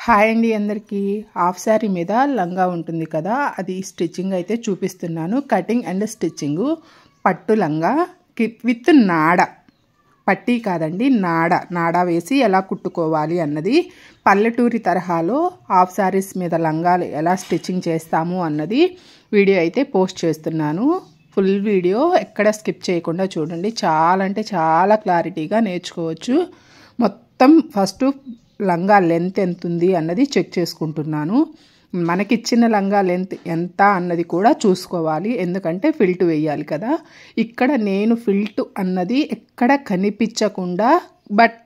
Hi అండి అందరికీ half sari మీద లంగా ఉంటుంది కదా, అది స్టిచ్చింగ్ అయితే చూపిస్తున్నాను. Cutting and stitching. పట్టు లంగా విత్ నాడ, పట్టీ కాదండి, నాడ వేసి ఎలా కుట్టుకోవాలి అన్నది, పల్లెటూరి తరహాలో హాఫ్ శారీస్ మీద లంగాలు ఎలా స్టిచ్చింగ్ చేస్తాము అన్నది వీడియో అయితే పోస్ట్ చేస్తున్నాను. ఫుల్ వీడియో ఎక్కడ స్కిప్ చేయకుండా చూడండి. చాలా అంటే చాలా క్లారిటీగా నేర్చుకోవచ్చు. మొత్తం ఫస్ట్ లంగా లెంత్ ఎంత ఉంది అన్నది చెక్ చేసుకుంటున్నాను. మనకిచ్చిన లంగా లెంత్ ఎంత అన్నది కూడా చూసుకోవాలి, ఎందుకంటే ఫిల్ట్ వేయాలి కదా. ఇక్కడ నేను ఫిల్ట్ అన్నది ఎక్కడ కనిపించకుండా, బట్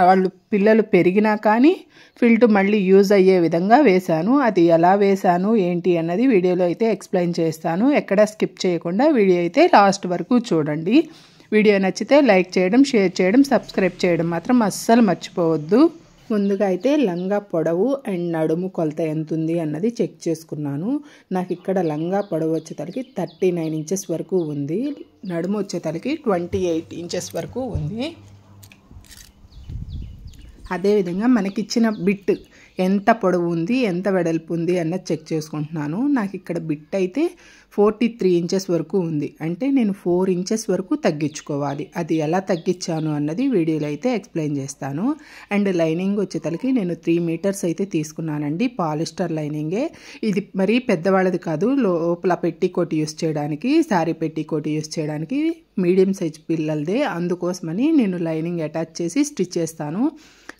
వాళ్ళు పిల్లలు పెరిగినా కానీ ఫిల్ట్ మళ్ళీ యూజ్ అయ్యే విధంగా వేశాను. అది ఎలా వేశాను ఏంటి అన్నది వీడియోలో అయితే ఎక్స్ప్లెయిన్ చేస్తాను. ఎక్కడ స్కిప్ చేయకుండా వీడియో అయితే లాస్ట్ వరకు చూడండి. వీడియో నచ్చితే లైక్ చేయడం, షేర్ చేయడం, సబ్స్క్రైబ్ చేయడం మాత్రం అస్సలు మర్చిపోవద్దు. ముందుగా అయితే లంగా పొడవు అండ్ నడుము కొలత ఎంత ఉంది అన్నది చెక్ చేసుకున్నాను. నాకు ఇక్కడ లంగా పొడవు వచ్చేతలకి 39 ఇంచెస్ వరకు ఉంది, నడుము వచ్చేతలకి 28 ఇంచెస్ వరకు ఉంది. అదేవిధంగా మనకిచ్చిన బిట్ ఎంత పొడవు ఉంది, ఎంత వెడల్పు ఉంది అన్నది చెక్ చేసుకుంటున్నాను. నాకు ఇక్కడ బిట్ అయితే 43 ఇంచెస్ వరకు ఉంది, అంటే నేను 4 ఇంచెస్ వరకు తగ్గించుకోవాలి. అది ఎలా తగ్గించాను అన్నది వీడియోలో అయితే ఎక్స్ప్లెయిన్ చేస్తాను. అండ్ లైనింగ్ వచ్చేతలకి నేను 3 మీటర్స్ అయితే తీసుకున్నానండి. పాలిస్టర్ లైనింగే ఇది, మరీ పెద్దవాళ్ళది కాదు, లోపల పెట్టికోట్ యూస్ చేయడానికి, శారీ పెట్టికోట్ యూస్ చేయడానికి, మీడియం సైజ్ పిల్లలదే. అందుకోసమని నేను లైనింగ్ అటాచ్ చేసి స్టిచ్ చేస్తాను.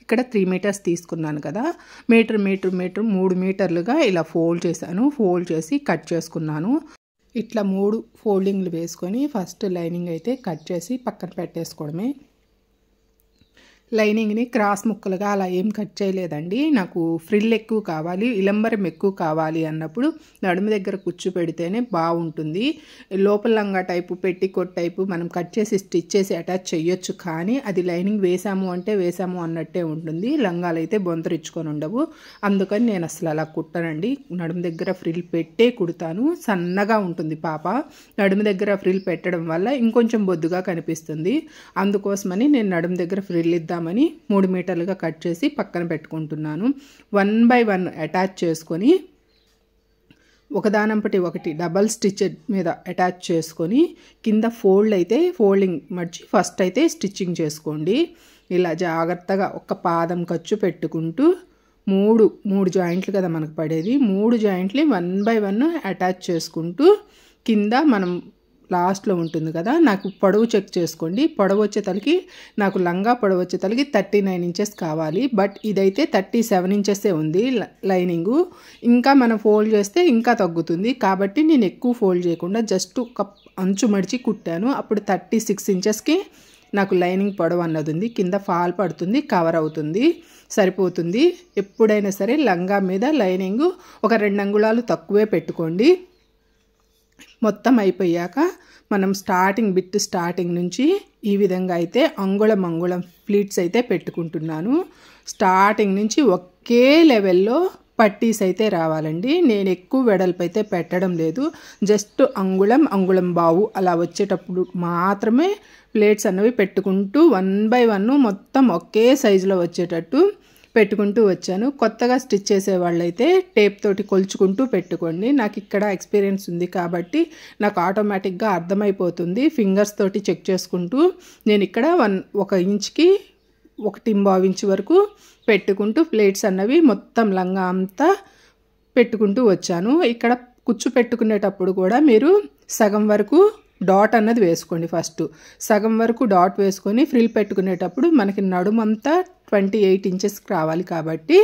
ఇక్కడ 3 మీటర్స్ తీసుకున్నాను కదా, మీటర్ 3 మీటర్లుగా ఇలా ఫోల్డ్ చేశాను. ఫోల్డ్ చేసి కట్ చేసుకున్నాను. ఇట్లా 3 ఫోల్డింగ్లు వేసుకొని ఫస్ట్ లైనింగ్ అయితే కట్ చేసి పక్కన పెట్టేసుకోవడమే. లైనింగ్ని క్రాస్ ముక్కలుగా అలా ఏం కట్ చేయలేదండి. నాకు ఫ్రిల్ ఎక్కువ కావాలి, ఇలంబరం ఎక్కువ కావాలి అన్నప్పుడు నడుము దగ్గర కుచ్చు పెడితేనే బాగుంటుంది. లోపల లంగా టైపు, పెట్టికోట్ టైపు మనం కట్ చేసి స్టిచ్ చేసి అటాచ్ చేయొచ్చు, కానీ అది లైనింగ్ వేసాము అంటే వేసాము అన్నట్టే ఉంటుంది. లంగాలు అయితే బొంతరిచ్చుకొని ఉండవు. అందుకని నేను అసలు అలా కుట్టనండి. నడుము దగ్గర ఫ్రిల్ పెట్టే కుడతాను. సన్నగా ఉంటుంది పాప, నడుము దగ్గర ఫ్రిల్ పెట్టడం వల్ల ఇంకొంచెం బొద్దుగా కనిపిస్తుంది. అందుకోసమని నేను నడుము దగ్గర ఫ్రిల్ ఇద్దామని 3 మీటర్లుగా కట్ చేసి పక్కన పెట్టుకుంటున్నాను. 1 by 1 అటాచ్ చేసుకొని ఒకదానంపటి ఒకటి డబల్ స్టిచ్ మీద అటాచ్ చేసుకొని కింద ఫోల్డింగ్ మర్చి ఫస్ట్ అయితే స్టిచ్చింగ్ చేసుకోండి. ఇలా జాగ్రత్తగా ఒక పాదం ఖర్చు పెట్టుకుంటూ మూడు జాయింట్లు కదా మనకు పడేది, 3 జాయింట్లు 1 by 1 అటాచ్ చేసుకుంటూ కింద మనం లాస్ట్లో ఉంటుంది కదా, నాకు పొడవు చెక్ చేసుకోండి. పొడవు వచ్చేతలకి నాకు లంగా పొడవు వచ్చేతలకి 39 ఇంచెస్ కావాలి, బట్ ఇదైతే 37 ఇంచెసే ఉంది లైనింగు. ఇంకా మనం ఫోల్డ్ చేస్తే ఇంకా తగ్గుతుంది, కాబట్టి నేను ఎక్కువ ఫోల్డ్ చేయకుండా జస్ట్ ఒక అంచు మడిచి కుట్టాను. అప్పుడు 36 ఇంచెస్కి నాకు లైనింగ్ పొడవు అన్నది ఉంది. కింద ఫాల్ పడుతుంది, కవర్ అవుతుంది, సరిపోతుంది. ఎప్పుడైనా సరే లంగా మీద లైనింగు ఒక 2 అంగుళాలు తక్కువే పెట్టుకోండి. మొత్తం అయిపోయాక మనం స్టార్టింగ్ నుంచి ఈ విధంగా అయితే అంగుళం ప్లీట్స్ అయితే పెట్టుకుంటున్నాను. స్టార్టింగ్ నుంచి ఒకే లెవెల్లో పట్టీస్ అయితే రావాలండి. నేను ఎక్కువ వెడల్పు అయితే పెట్టడం లేదు, జస్ట్ అంగుళం బావు అలా వచ్చేటప్పుడు మాత్రమే ప్లేట్స్ అన్నవి పెట్టుకుంటూ 1 by 1 మొత్తం ఒకే సైజులో వచ్చేటట్టు పెట్టుకుంటూ వచ్చాను. కొత్తగా స్టిచ్ చేసే వాళ్ళైతే టేప్ తోటి కొలుచుకుంటూ పెట్టుకోండి. నాకు ఇక్కడ ఎక్స్పీరియన్స్ ఉంది కాబట్టి నాకు ఆటోమేటిక్గా అర్థమైపోతుంది. ఫింగర్స్ తోటి చెక్ చేసుకుంటూ నేను ఇక్కడ 1 ఇంచ్కి 1.25 ఇంచ్ వరకు పెట్టుకుంటూ ప్లేట్స్ అన్నవి మొత్తం లంగా అంతా పెట్టుకుంటూ వచ్చాను. ఇక్కడ కుచ్చు పెట్టుకునేటప్పుడు కూడా మీరు సగం వరకు డాట్ అన్నది వేసుకోండి. ఫస్ట్ సగం వరకు డాట్ వేసుకొని ఫ్రిల్ పెట్టుకునేటప్పుడు మనకి నడుమంతా 28 ఇంచెస్ రావాలి, కాబట్టి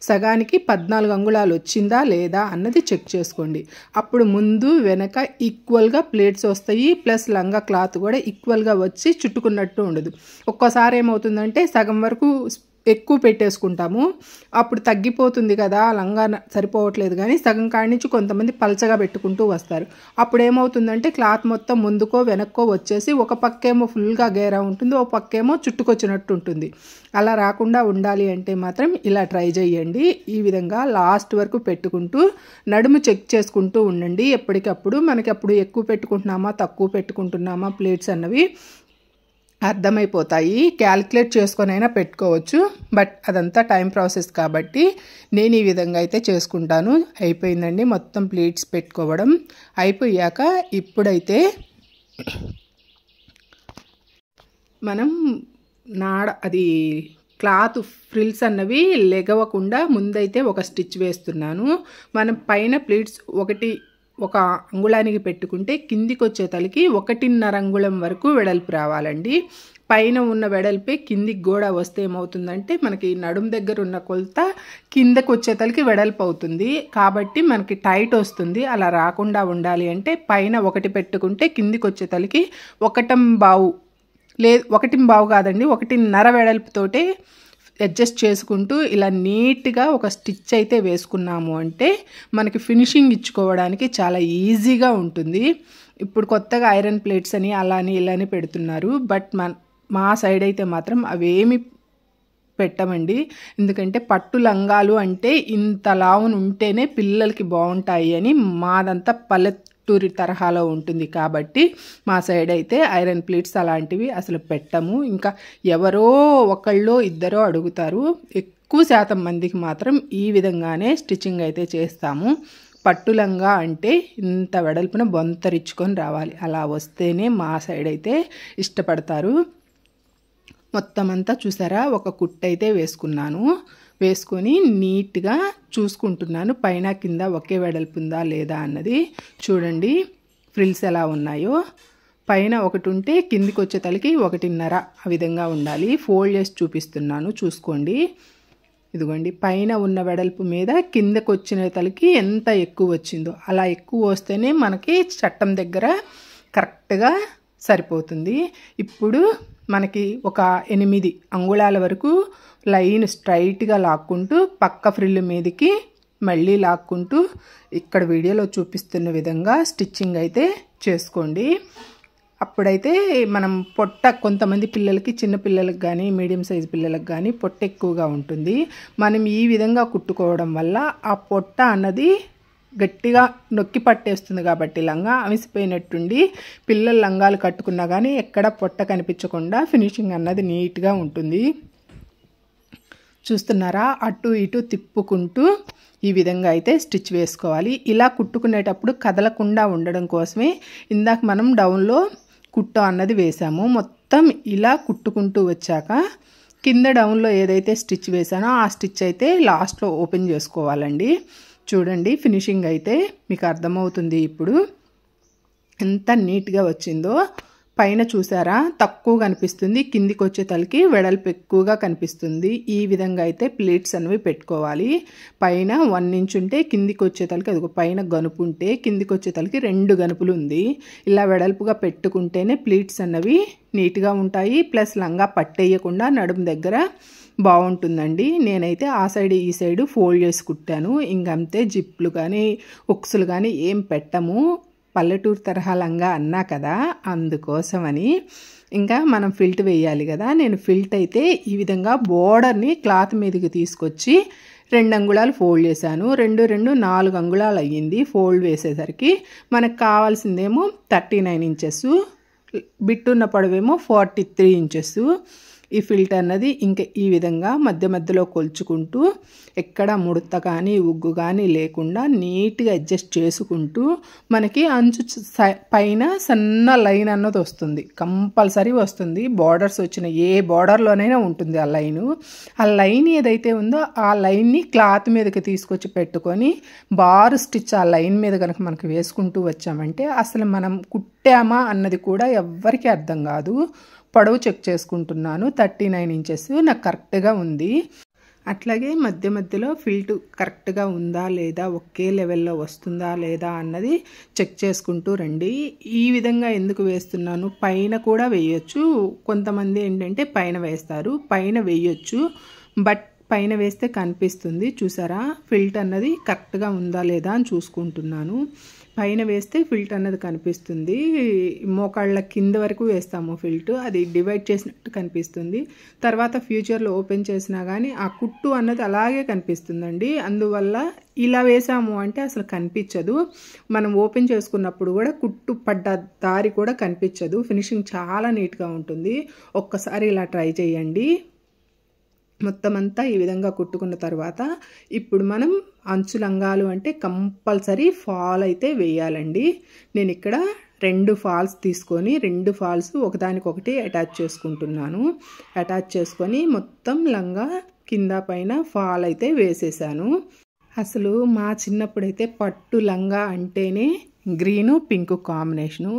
సగానికి 14 అంగుళాలు వచ్చిందా లేదా అన్నది చెక్ చేసుకోండి. అప్పుడు ముందు వెనక ఈక్వల్గా ప్లేట్స్ వస్తాయి, ప్లస్ లంగా క్లాత్ కూడా ఈక్వల్గా వచ్చి చుట్టుకున్నట్టు ఉండదు. ఒక్కోసారి ఏమవుతుందంటే సగం వరకు ఎక్కువ పెట్టేసుకుంటాము, అప్పుడు తగ్గిపోతుంది కదా, లంగా సరిపోవట్లేదు, కానీ సగం కాడి నుంచి కొంతమంది పల్చగా పెట్టుకుంటూ వస్తారు. అప్పుడు ఏమవుతుందంటే క్లాత్ మొత్తం ముందుకో వెనక్కో వచ్చేసి ఒక పక్కేమో ఫుల్గా గేరా ఉంటుంది, ఒక పక్కేమో చుట్టుకొచ్చినట్టు ఉంటుంది. అలా రాకుండా ఉండాలి అంటే మాత్రం ఇలా ట్రై చేయండి. ఈ విధంగా లాస్ట్ వరకు పెట్టుకుంటూ నడుము చెక్ చేసుకుంటూ ఉండండి ఎప్పటికప్పుడు. మనకి అప్పుడు ఎక్కువ పెట్టుకుంటున్నామా తక్కువ పెట్టుకుంటున్నామా ప్లేట్స్ అన్నవి అర్థమైపోతాయి. క్యాలిక్యులేట్ చేసుకొనైనా పెట్టుకోవచ్చు, బట్ అదంతా టైం ప్రాసెస్ కాబట్టి నేను ఈ విధంగా అయితే చేసుకుంటాను. అయిపోయిందండి మొత్తం ప్లీట్స్ పెట్టుకోవడం. అయిపోయాక ఇప్పుడైతే మనం అది క్లాత్ ఫ్రిల్స్ అన్నవి లెగవకుండా ముందైతే ఒక స్టిచ్ వేస్తున్నాను. మనం పైన ప్లీట్స్ ఒక అంగుళానికి పెట్టుకుంటే కిందికి వచ్చే తలకి 1.5 అంగుళం వరకు వెడల్పు రావాలండి. పైన ఉన్న వెడల్పే కిందికి కూడా వస్తే ఏమవుతుందంటే మనకి నడుం దగ్గర ఉన్న కొలత కిందకు వచ్చే తలకి వెడల్పు అవుతుంది, కాబట్టి మనకి టైట్ వస్తుంది. అలా రాకుండా ఉండాలి అంటే పైన 1 పెట్టుకుంటే కిందికి వచ్చే తలకి 1.25 లేదు 1.25 కాదండి 1.5 వెడల్పుతోటే అడ్జస్ట్ చేసుకుంటూ ఇలా నీట్గా ఒక స్టిచ్ అయితే వేసుకున్నాము అంటే మనకి ఫినిషింగ్ ఇచ్చుకోవడానికి చాలా ఈజీగా ఉంటుంది. ఇప్పుడు కొత్తగా ఐరన్ ప్లేట్స్ అని అలాని ఇలాని పెడుతున్నారు, బట్ మా సైడ్ అయితే మాత్రం అవేమి పెట్టమండి. ఎందుకంటే పట్టు లంగాలు అంటే ఇంత లావును ఉంటేనే పిల్లలకి బాగుంటాయి అని మాదంతా పల్లెటూరి తరహాలో ఉంటుంది కాబట్టి మా సైడ్ అయితే ఐరన్ ప్లేట్స్ అలాంటివి అసలు పెట్టము. ఇంకా ఎవరో ఒకళ్ళో ఇద్దరో అడుగుతారు, ఎక్కువ శాతం మందికి మాత్రం ఈ విధంగానే స్టిచ్చింగ్ అయితే చేస్తాము. పట్టులంగా అంటే ఇంత వెడల్పున బొంతరిచ్చుకొని రావాలి, అలా వస్తేనే మా సైడ్ అయితే ఇష్టపడతారు. మొత్తం అంతా చూసారా, ఒక కుట్టు అయితే వేసుకున్నాను. వేసుకొని నీట్గా చూసుకుంటున్నాను పైన కింద ఒకే వెడల్పు ఉందా లేదా అన్నది. చూడండి ఫ్రిల్స్ ఎలా ఉన్నాయో, పైన ఒకటి ఉంటే కిందికి వచ్చే తలకి 1.5 ఆ విధంగా ఉండాలి. ఫోల్డ్ చేసి చూపిస్తున్నాను చూసుకోండి. ఇదిగోండి పైన ఉన్న వెడల్పు మీద కిందకు వచ్చిన తలకి ఎంత ఎక్కువ వచ్చిందో అలా ఎక్కువ వస్తేనే మనకి చట్టం దగ్గర కరెక్ట్గా సరిపోతుంది. ఇప్పుడు మనకి ఒక 8 అంగుళాల వరకు లైన్ స్ట్రైట్గా లాక్కుంటూ పక్క ఫ్రిల్ మీదకి మళ్ళీ లాక్కుంటూ ఇక్కడ వీడియోలో చూపిస్తున్న విధంగా స్టిచ్చింగ్ అయితే చేసుకోండి. అప్పుడైతే మనం పొట్ట కొంతమంది పిల్లలకి చిన్న పిల్లలకు కానీ మీడియం సైజు పిల్లలకు కానీ పొట్ట ఎక్కువగా ఉంటుంది. మనం ఈ విధంగా కుట్టుకోవడం వల్ల ఆ పొట్ట అన్నది గట్టిగా నొక్కి పట్టేస్తుంది కాబట్టి లంగా అవిసిపోయినట్టుండి పిల్లల లంగాలు కట్టుకున్నా కానీ ఎక్కడ పొట్ట కనిపించకుండా ఫినిషింగ్ అన్నది నీట్గా ఉంటుంది. చూస్తున్నారా, అటు ఇటు తిప్పుకుంటూ ఈ విధంగా అయితే స్టిచ్ వేసుకోవాలి. ఇలా కుట్టుకునేటప్పుడు కదలకుండా ఉండడం కోసమే ఇందాక మనం డౌన్లో కుట్టు అన్నది వేసాము. మొత్తం ఇలా కుట్టుకుంటూ వచ్చాక కింద డౌన్లో ఏదైతే స్టిచ్ వేసానో ఆ స్టిచ్ అయితే లాస్ట్లో ఓపెన్ చేసుకోవాలండి. చూడండి ఫినిషింగ్ అయితే మీకు అర్థమవుతుంది. ఇప్పుడు ఎంత నీట్గా వచ్చిందో. పైన చూసారా తక్కువ కనిపిస్తుంది, కిందికి వచ్చే తలకి వెడల్పు ఎక్కువగా కనిపిస్తుంది. ఈ విధంగా అయితే ప్లీట్స్ అనేవి పెట్టుకోవాలి. పైన 1 ఇంచ్ ఉంటే కిందికి వచ్చే తలకి అదిగో పైన గనుపు ఉంటే కిందికి వచ్చే తలకి 2 గనుపులు ఉంది. ఇలా వెడల్పుగా పెట్టుకుంటేనే ప్లీట్స్ అన్నవి నీట్గా ఉంటాయి. ప్లస్ లంగా పట్టేయకుండా నడుము దగ్గర బాగుంటుందండి. నేనైతే ఆ సైడ్ ఈ సైడ్ ఫోల్డ్ చేసి కుట్టాను. ఇంకంతే జిప్లు కానీ హుక్స్లు కానీ ఏం పెట్టము. పల్లెటూరు తరహా లంగా అన్నా కదా, అందుకోసమని. ఇంకా మనం ఫిల్ట్ వేయాలి కదా, నేను ఫిల్ట్ అయితే ఈ విధంగా బోర్డర్ని క్లాత్ మీదకి తీసుకొచ్చి 2 అంగుళాలు ఫోల్డ్ చేశాను. 2, 2, 4 అంగుళాలు అయ్యింది ఫోల్డ్ వేసేసరికి. మనకు కావాల్సిందేమో 39 ఇంచెస్, బిట్టున్న పొడవేమో 43 ఇంచెస్. ఈ ఫిల్ట్ అన్నది ఇంకా ఈ విధంగా మధ్య మధ్యలో కొలుచుకుంటూ ఎక్కడ ముడత కానీ ఉగ్గు కానీ లేకుండా నీట్గా అడ్జస్ట్ చేసుకుంటూ మనకి అంచు పైన సన్న లైన్ అన్నది వస్తుంది, కంపల్సరీ వస్తుంది. బార్డర్స్ వచ్చిన ఏ బార్డర్లోనైనా ఉంటుంది ఆ లైను. ఆ లైన్ ఏదైతే ఉందో ఆ లైన్ని క్లాత్ మీదకి తీసుకొచ్చి పెట్టుకొని బారు స్టిచ్ ఆ లైన్ మీద కనుక మనకు వేసుకుంటూ వచ్చామంటే అసలు మనం కుట్టామా అన్నది కూడా ఎవ్వరికీ అర్థం కాదు. పొడవు చెక్ చేసుకుంటున్నాను, 39 ఇంచెస్ నాకు కరెక్ట్గా ఉంది. అట్లాగే మధ్య మధ్యలో ఫిల్ట్ కరెక్ట్గా ఉందా లేదా, ఒకే లెవెల్లో వస్తుందా లేదా అన్నది చెక్ చేసుకుంటూ రండి. ఈ విధంగా ఎందుకు వేస్తున్నాను, పైన కూడా వేయొచ్చు. కొంతమంది ఏంటంటే పైన వేస్తారు, పైన వేయొచ్చు. బట్ పైన వేస్తే కనిపిస్తుంది చూసారా, ఫిల్ట్ అన్నది కరెక్ట్గా ఉందా లేదా అని చూసుకుంటున్నాను. పైన వేస్తే ఫిల్ట్ అన్నది కనిపిస్తుంది. మోకాళ్ళ కింద వరకు వేస్తాము ఫిల్ట్, అది డివైడ్ చేసినట్టు కనిపిస్తుంది. తర్వాత ఫ్యూచర్లో ఓపెన్ చేసినా కానీ ఆ కుట్టు అన్నది అలాగే కనిపిస్తుందండి. అందువల్ల ఇలా వేసాము అంటే అసలు కనిపించదు. మనం ఓపెన్ చేసుకున్నప్పుడు కూడా కుట్టు పడ్డ దారి కూడా కనిపించదు. ఫినిషింగ్ చాలా నీట్గా ఉంటుంది. ఒక్కసారి ఇలా ట్రై చేయండి. మొత్తం అంతా ఈ విధంగా కుట్టుకున్న తర్వాత ఇప్పుడు మనం అంచు లంగాలు అంటే కంపల్సరీ ఫాల్ అయితే వేయాలండి. నేను ఇక్కడ 2 ఫాల్స్ తీసుకొని 2 ఫాల్స్ ఒకదానికొకటి అటాచ్ చేసుకుంటున్నాను. అటాచ్ చేసుకొని మొత్తం లంగా కింద పైన ఫాల్ అయితే వేసేసాను. అసలు మా చిన్నప్పుడైతే పట్టు లంగా అంటేనే గ్రీను పింక్ కాంబినేషను.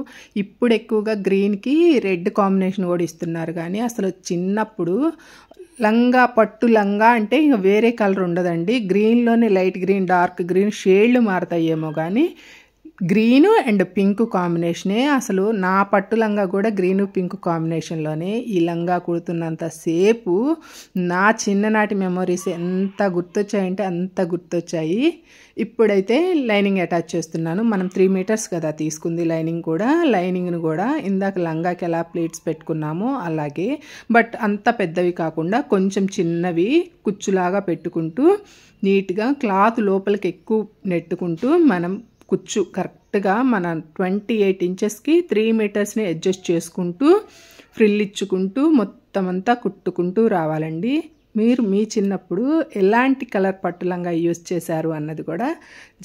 ఇప్పుడు ఎక్కువగా గ్రీన్కి రెడ్ కాంబినేషన్ కూడా ఇస్తున్నారు. కానీ అసలు చిన్నప్పుడు లంగా పట్టు లంగా అంటే ఇంకా వేరే కలర్ ఉండదండి. గ్రీన్లోనే లైట్ గ్రీన్, డార్క్ గ్రీన్ షేడ్లు మారుతాయేమో కానీ గ్రీను అండ్ పింక్ కాంబినేషనే. అసలు నా పట్టు లంగా కూడా గ్రీను పింక్ కాంబినేషన్లోనే. ఈ లంగా కుడుతున్నంతసేపు నా చిన్ననాటి మెమొరీస్ ఎంత గుర్తొచ్చాయంటే అంత గుర్తొచ్చాయి. ఇప్పుడైతే లైనింగ్ అటాచ్ చేస్తున్నాను. మనం 3 మీటర్స్ కదా తీసుకుంది లైనింగ్ కూడా. లైనింగ్ను కూడా ఇందాక లంగాకి ఎలా ప్లేట్స్ పెట్టుకున్నామో అలాగే, బట్ అంత పెద్దవి కాకుండా కొంచెం చిన్నవి కుచ్చులాగా పెట్టుకుంటూ నీట్గా క్లాత్ లోపలికి ఎక్కువ నెట్టుకుంటూ మనం కుచ్చు కరెక్ట్గా మన 28 ఇంచెస్కి 3 మీటర్స్ని అడ్జస్ట్ చేసుకుంటూ ఫ్రిల్ ఇచ్చుకుంటూ మొత్తం అంతా కుట్టుకుంటూ రావాలండి. మీరు మీ చిన్నప్పుడు ఎలాంటి కలర్ పట్టులంగా యూజ్ చేశారు అన్నది కూడా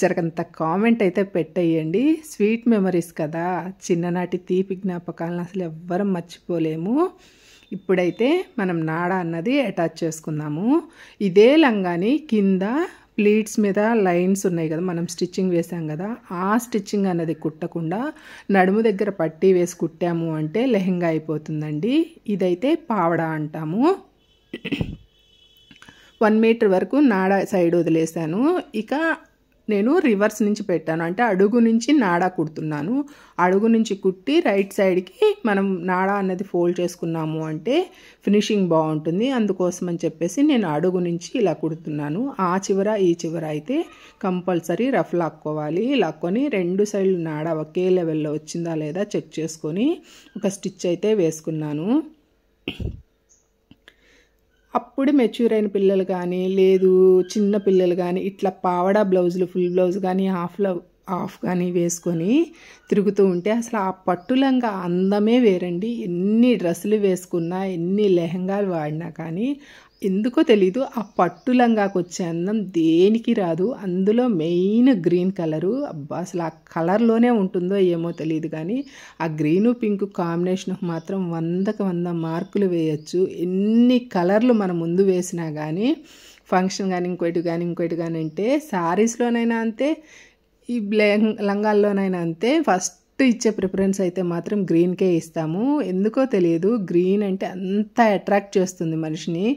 జరగంత కామెంట్ అయితే పెట్టేయండి. స్వీట్ మెమరీస్ కదా, చిన్ననాటి తీపి జ్ఞాపకాలను అసలు ఎవ్వరం మర్చిపోలేము. ఇప్పుడైతే మనం నాడా అన్నది అటాచ్ చేసుకుందాము. ఇదే లంగాని కింద ప్లీట్స్ మీద లైన్స్ ఉన్నాయి కదా, మనం స్టిచ్చింగ్ వేసాం కదా, ఆ స్టిచ్చింగ్ అన్నది కుట్టకుండా నడుము దగ్గర పట్టీ వేసి కుట్టాము అంటే లెహంగా అయిపోతుందండి. ఇదైతే పావడా అంటాము. 1 మీటర్ వరకు నాడా సైడ్ వదిలేసాను. ఇక నేను రివర్స్ నుంచి పెట్టాను, అంటే అడుగు నుంచి నాడా కుడుతున్నాను. అడుగు నుంచి కుట్టి రైట్ సైడ్కి మనం నాడా అన్నది ఫోల్డ్ చేసుకున్నాము అంటే ఫినిషింగ్ బాగుంటుంది. అందుకోసం అని చెప్పేసి నేను అడుగు నుంచి ఇలా కుడుతున్నాను. ఆ చివర ఈ చివర అయితే కంపల్సరీ రఫ్ లాక్కోవాలి. లాక్కొని 2 సైడ్లు నాడా ఒకే లెవెల్లో వచ్చిందా లేదా చెక్ చేసుకొని ఒక స్టిచ్ అయితే వేసుకున్నాను. అప్పుడు మెచ్యూర్ అయిన పిల్లలు కానీ లేదు చిన్న పిల్లలు కానీ ఇట్లా పావడా బ్లౌజులు ఫుల్ బ్లౌజ్ కానీ హాఫ్ కానీ వేసుకొని తిరుగుతూ ఉంటే అసలు ఆ పట్టులంగా అందమే వేరండి. ఎన్ని డ్రెస్సులు వేసుకున్నా ఎన్ని లెహంగాలు వాడినా కానీ ఎందుకో తెలీదు, ఆ పట్టు లంగాకు వచ్చే అందం దేనికి రాదు. అందులో మెయిన్ గ్రీన్ కలరు, అబ్బా అసలు ఆ కలర్లోనే ఉంటుందో ఏమో తెలియదు కానీ ఆ గ్రీను పింక్ కాంబినేషన్ మాత్రం 100కి 100 మార్కులు వేయచ్చు. ఎన్ని కలర్లు మనం ముందు వేసినా కానీ ఫంక్షన్ కానీ ఇంకోటి కానీ అంటే శారీస్లోనైనా అంతే, ఈ లంగాల్లోనైనా అంతే, ఫస్ట్ ఇచ్చే ప్రిఫరెన్స్ అయితే మాత్రం గ్రీన్కే ఇస్తాము. ఎందుకో తెలియదు, గ్రీన్ అంటే అంత అట్రాక్ట్ చేస్తుంది మనిషిని.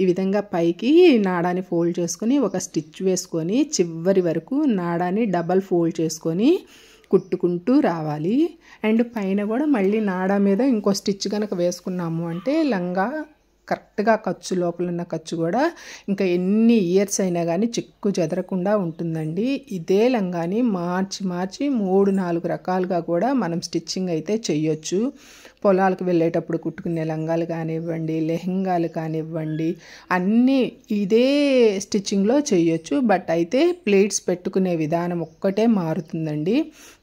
ఈ విధంగా పైకి నాడాని ఫోల్డ్ చేసుకొని ఒక స్టిచ్ వేసుకొని చివరి వరకు నాడాని డబల్ ఫోల్డ్ చేసుకొని కుట్టుకుంటూ రావాలి. అండ్ పైన కూడా మళ్ళీ నాడా మీద ఇంకో స్టిచ్ కనుక వేసుకున్నాము అంటే లంగా కరెక్ట్గా ఖర్చు లోపల ఉన్న ఖర్చు కూడా ఇంకా ఎన్ని ఇయర్స్ అయినా కానీ చిక్కు చెదరకుండా ఉంటుందండి. ఇదే లంగాని మార్చి 3-4 రకాలుగా కూడా మనం స్టిచ్చింగ్ అయితే చెయ్యొచ్చు. పొలాలకు వెళ్ళేటప్పుడు కుట్టుకునే లంగాలు కానివ్వండి, లెహంగాలు కానివ్వండి, అన్నీ ఇదే స్టిచ్చింగ్లో చెయ్యొచ్చు. బట్ అయితే ప్లేట్స్ పెట్టుకునే విధానం ఒక్కటే మారుతుందండి,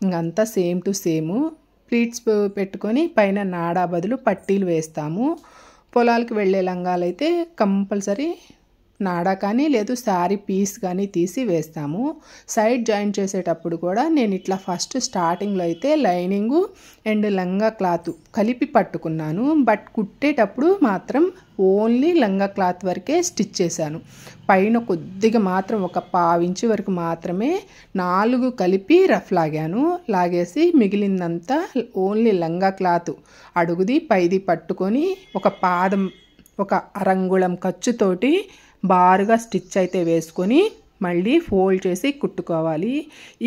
ఇంకంతా సేమ్ టు సేము. ప్లీట్స్ పెట్టుకొని పైన నాడా బదులు పట్టీలు వేస్తాము. పొలాలకు వెళ్ళే లంగాలు అయితే కంపల్సరీ నాడా కానీ లేదు శారీ పీస్ కానీ తీసి వేస్తాము. సైడ్ జాయింట్ చేసేటప్పుడు కూడా నేను ఇట్లా ఫస్ట్ స్టార్టింగ్లో అయితే లైనింగు అండ్ లంగా క్లాత్ కలిపి పట్టుకున్నాను. బట్ కుట్టేటప్పుడు మాత్రం ఓన్లీ లంగా క్లాత్ వరకే స్టిచ్ చేశాను. పైన కొద్దిగా మాత్రం ఒక 1/2 ఇంచు వరకు మాత్రమే 4 కలిపి రఫ్ లాగాను. లాగేసి మిగిలిందంతా ఓన్లీ లంగా క్లాత్ అడుగుది పైది పట్టుకొని ఒక పాదం ఒక అరంగుళం ఖర్చుతోటి బారుగా స్టిచ్ అయితే వేసుకొని మళ్ళీ ఫోల్డ్ చేసి కుట్టుకోవాలి.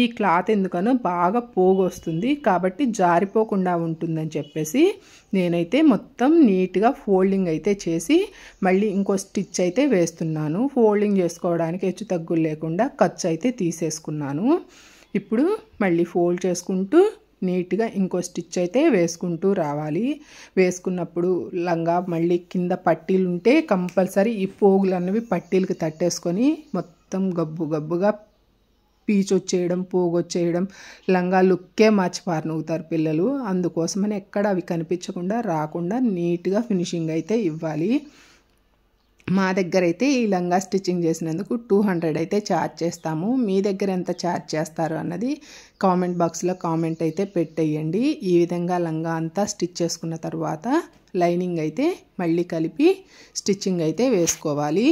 ఈ క్లాత్ ఎందుకనో బాగా పోగు వస్తుంది, కాబట్టి జారిపోకుండా ఉంటుందని చెప్పేసి నేనైతే మొత్తం నీట్గా ఫోల్డింగ్ అయితే చేసి మళ్ళీ ఇంకో స్టిచ్ అయితే వేస్తున్నాను. ఫోల్డింగ్ చేసుకోవడానికి హెచ్చు తగ్గులు లేకుండా ఖర్చు అయితే తీసేసుకున్నాను. ఇప్పుడు మళ్ళీ ఫోల్డ్ చేసుకుంటూ నీట్గా ఇంకో స్టిచ్ అయితే వేసుకుంటూ రావాలి. వేసుకున్నప్పుడు లంగా మళ్ళీ కింద పట్టీలు ఉంటే కంపల్సరీ ఈ పోగులు అన్నవి పట్టీలకి తట్టేసుకొని మొత్తం గబ్బుగా పీచు వచ్చేయడం, పోగు వచ్చేయడం, లంగా లుక్కే మార్చిపారనుగుతారు పిల్లలు. అందుకోసమని ఎక్కడ అవి కనిపించకుండా రాకుండా నీట్గా ఫినిషింగ్ అయితే ఇవ్వాలి. మా దగ్గర అయితే ఈ లంగా స్టిచ్చింగ్ చేసినందుకు 200 అయితే ఛార్జ్ చేస్తాము. మీ దగ్గర ఎంత ఛార్జ్ చేస్తారు అన్నది కామెంట్ బాక్స్లో కామెంట్ అయితే పెట్టేయండి. ఈ విధంగా లంగా అంతా స్టిచ్ చేసుకున్న తర్వాత లైనింగ్ అయితే మళ్ళీ కలిపి స్టిచ్చింగ్ అయితే వేసుకోవాలి.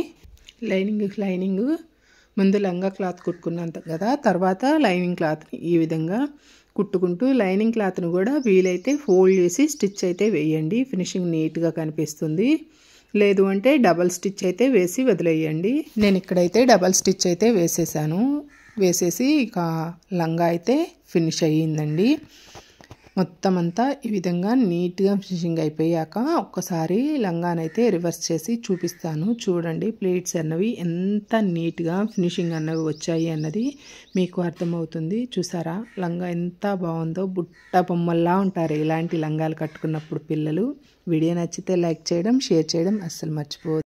లైనింగ్ ముందు లంగా క్లాత్ కుట్టుకున్నంత కదా, తర్వాత లైనింగ్ క్లాత్ని ఈ విధంగా కుట్టుకుంటూ లైనింగ్ క్లాత్ను కూడా వీలైతే ఫోల్డ్ చేసి స్టిచ్ అయితే వేయండి. ఫినిషింగ్ నీట్గా కనిపిస్తుంది. లేదు అంటే డబల్ స్టిచ్ అయితే వేసి వదిలేయండి. నేను ఇక్కడైతే డబల్ స్టిచ్ అయితే వేసేసి ఇక లంగా అయితే ఫినిష్ అయ్యిందండి. మొత్తం అంతా ఈ విధంగా నీట్గా ఫినిషింగ్ అయిపోయాక ఒక్కసారి లంగానైతే రివర్స్ చేసి చూపిస్తాను. చూడండి ప్లేట్స్ అన్నవి ఎంత నీట్గా ఫినిషింగ్ అన్నవి వచ్చాయి అన్నది మీకు అర్థమవుతుంది. చూసారా లంగా ఎంత బాగుందో, బుట్ట బొమ్మల్లా ఉంటారు ఇలాంటి లంగాలు కట్టుకున్నప్పుడు పిల్లలు. వీడియో నచ్చితే లైక్ చేయడం, షేర్ చేయడం అస్సలు మర్చిపోవద్దు.